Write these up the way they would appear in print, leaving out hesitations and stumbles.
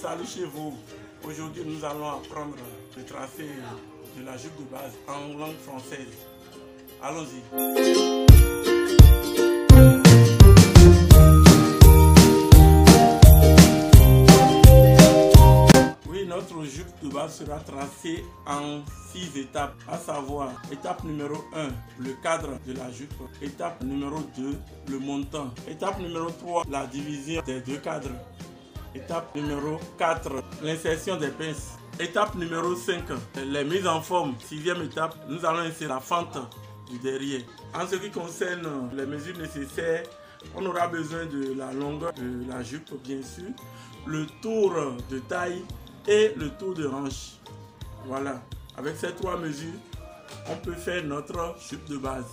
Salut chez vous. Aujourd'hui, nous allons apprendre le tracé de la jupe de base en langue française. Allons-y. Oui, notre jupe de base sera tracée en 6 étapes, à savoir étape numéro 1, le cadre de la jupe, étape numéro 2, le montant, étape numéro 3, la division des deux cadres, étape numéro 4, l'insertion des pinces. Étape numéro 5, les mises en forme. 6e étape, nous allons insérer la fente du derrière. En ce qui concerne les mesures nécessaires, on aura besoin de la longueur de la jupe, bien sûr, le tour de taille et le tour de hanche. Voilà, avec ces 3 mesures, on peut faire notre jupe de base.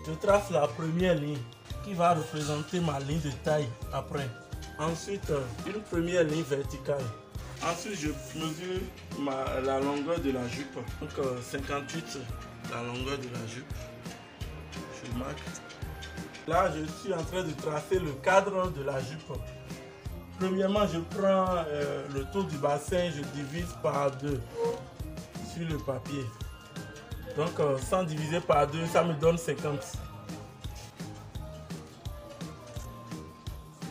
Je trace la première ligne qui va représenter ma ligne de taille après. Ensuite, une première ligne verticale. Ensuite, je mesure la longueur de la jupe. Donc 58, la longueur de la jupe. Je marque. Là, je suis en train de tracer le cadre de la jupe. Premièrement, je prends le tour du bassin, je divise par 2 sur le papier. Donc 100 divisé par 2, ça me donne 50.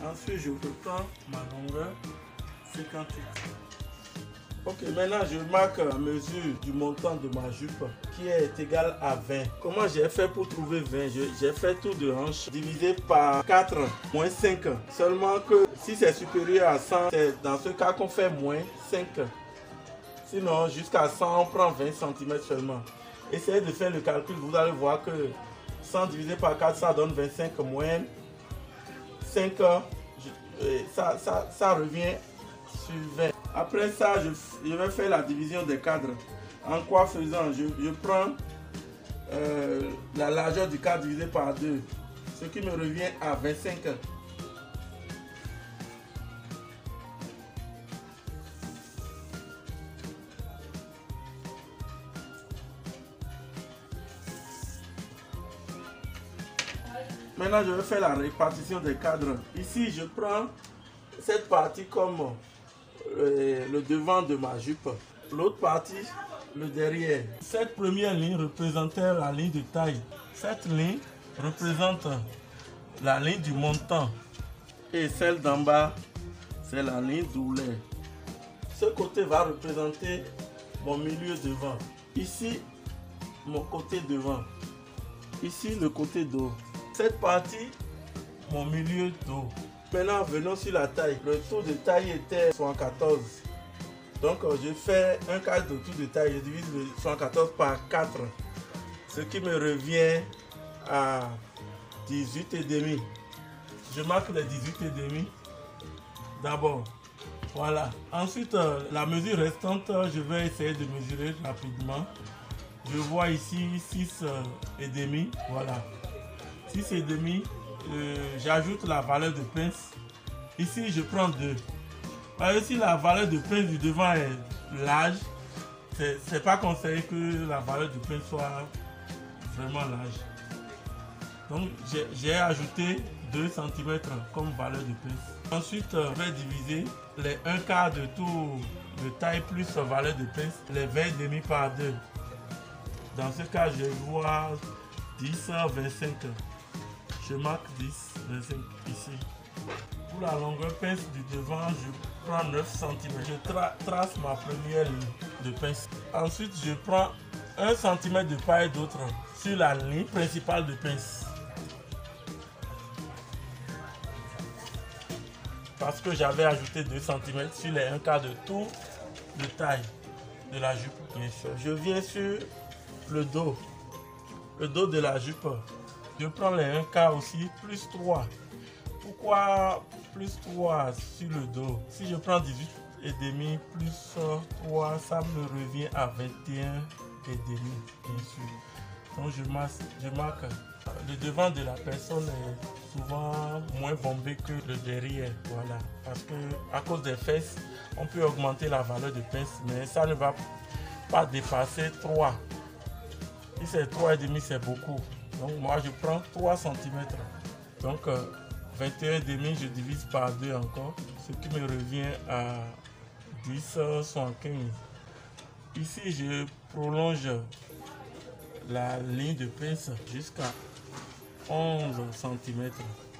Ensuite, je reprends ma longueur, 58. Ok, maintenant je marque la mesure du montant de ma jupe qui est égal à 20. Comment j'ai fait pour trouver 20? J'ai fait tour de hanche divisé par 4 moins 5. Seulement que si c'est supérieur à 100, c'est dans ce cas qu'on fait moins 5. Sinon, jusqu'à 100, on prend 20 cm seulement. Essayez de faire le calcul, vous allez voir que 100 divisé par 4, ça donne 25 moins 5. Ça revient sur 20. Après ça, je vais faire la division des cadres. En quoi faisant? Je prends la largeur du cadre divisé par 2, ce qui me revient à 25. Maintenant, je vais faire la répartition des cadres. Ici, je prends cette partie comme le devant de ma jupe. L'autre partie, le derrière. Cette première ligne représentait la ligne de taille. Cette ligne représente la ligne du montant. Et celle d'en bas, c'est la ligne d'ourlet. Ce côté va représenter mon milieu devant. Ici, mon côté devant. Ici, le côté dos. Cette partie, mon milieu dos. Maintenant, venons sur la taille. Le tour de taille était 74. Donc, je fais un quart de tour de taille. Je divise le 74 par 4. Ce qui me revient à 18,5. Je marque les 18,5 d'abord. Voilà. Ensuite, la mesure restante, je vais essayer de mesurer rapidement. Je vois ici 6,5. Voilà. 6,5. J'ajoute la valeur de pince. Ici, je prends 2. Si la valeur de pince du devant est large, c'est pas conseillé que la valeur de pince soit vraiment large. Donc, j'ai ajouté 2 cm comme valeur de pince. Ensuite, je vais diviser les 1 quart de tour de taille plus valeur de pince, les 20,5 par 2. Dans ce cas, je vois 10, 25. Je marque 10, 25 ici. Pour la longueur pince du devant, je prends 9 cm. Je trace ma première ligne de pince. Ensuite, je prends 1 cm de part et d'autre sur la ligne principale de pince. Parce que j'avais ajouté 2 cm sur les 1 quart de tour de taille de la jupe, bien sûr. Je viens sur le dos de la jupe. Je prends les 1 quart aussi, plus 3. Pourquoi plus 3 sur le dos? Si je prends 18,5 plus 3, ça me revient à 21,5, bien sûr. Donc je marque. Le devant de la personne est souvent moins bombé que le derrière. Voilà. Parce que à cause des fesses, on peut augmenter la valeur de pince, mais ça ne va pas dépasser 3. Si c'est 3,5, c'est beaucoup. Donc moi je prends 3 cm. Donc 21,5, je divise par 2 encore, ce qui me revient à 10,75. Ici, je prolonge la ligne de pince jusqu'à 11 cm.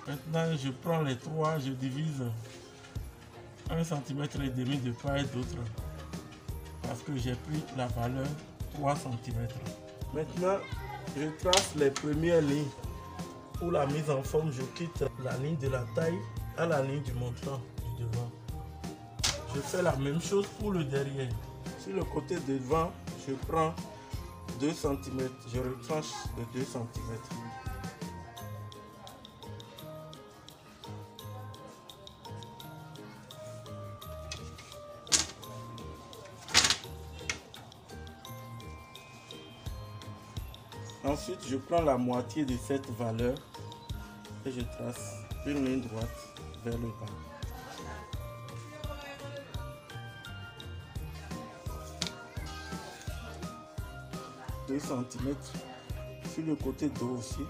Maintenant, je prends les 3, je divise 1,5 cm de part et d'autre parce que j'ai pris la valeur 3 cm. Maintenant, je trace les premières lignes. Pour la mise en forme, je quitte la ligne de la taille à la ligne du montant du devant. Je fais la même chose pour le derrière. Sur le côté de devant, je prends 2 cm, je retranche de 2 cm. Ensuite, je prends la moitié de cette valeur et je trace une ligne droite vers le bas. « 2 cm sur le côté dos aussi.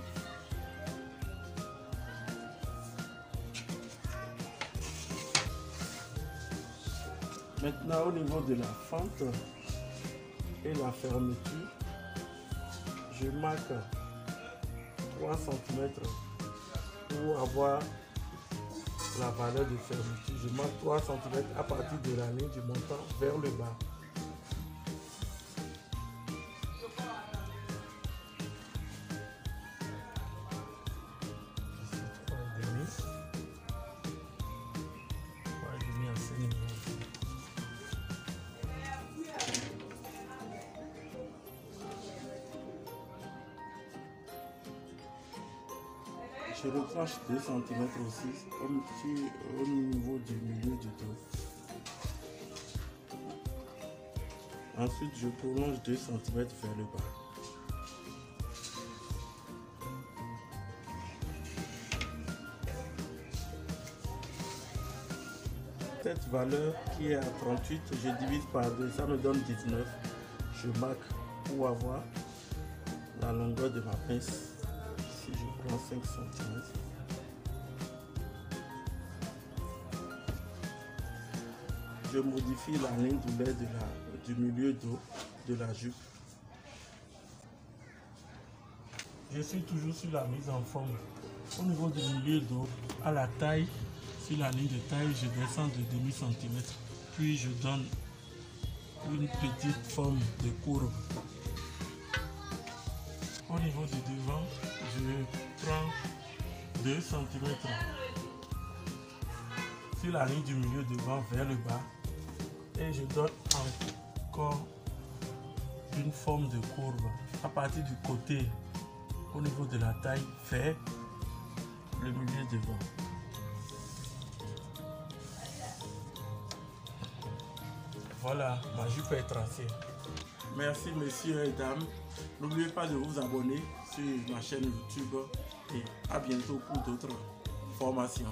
Maintenant, au niveau de la fente et la fermeture, je marque 3 cm pour avoir la valeur de fermeture. Je marque 3 cm à partir de la ligne du montant vers le bas. Ici 3,5 à ce niveau. Je retranche 2 cm aussi au niveau du milieu du dos. Ensuite, je prolonge 2 cm vers le bas. Cette valeur qui est à 38, je divise par 2, ça me donne 19. Je marque pour avoir la longueur de ma pince. Ici, je prends 5 cm. Je modifie la ligne d'oulet du milieu dos de la jupe. Je suis toujours sur la mise en forme. Au niveau du milieu dos, à la taille, sur la ligne de taille, je descends de demi-centimètre. Puis je donne une petite forme de courbe. Au niveau du devant, je prends 2 cm sur la ligne du milieu devant vers le bas et je donne encore une forme de courbe à partir du côté au niveau de la taille vers le milieu devant. Voilà, ma jupe est tracée. Merci messieurs et dames. N'oubliez pas de vous abonner sur ma chaîne YouTube et à bientôt pour d'autres formations.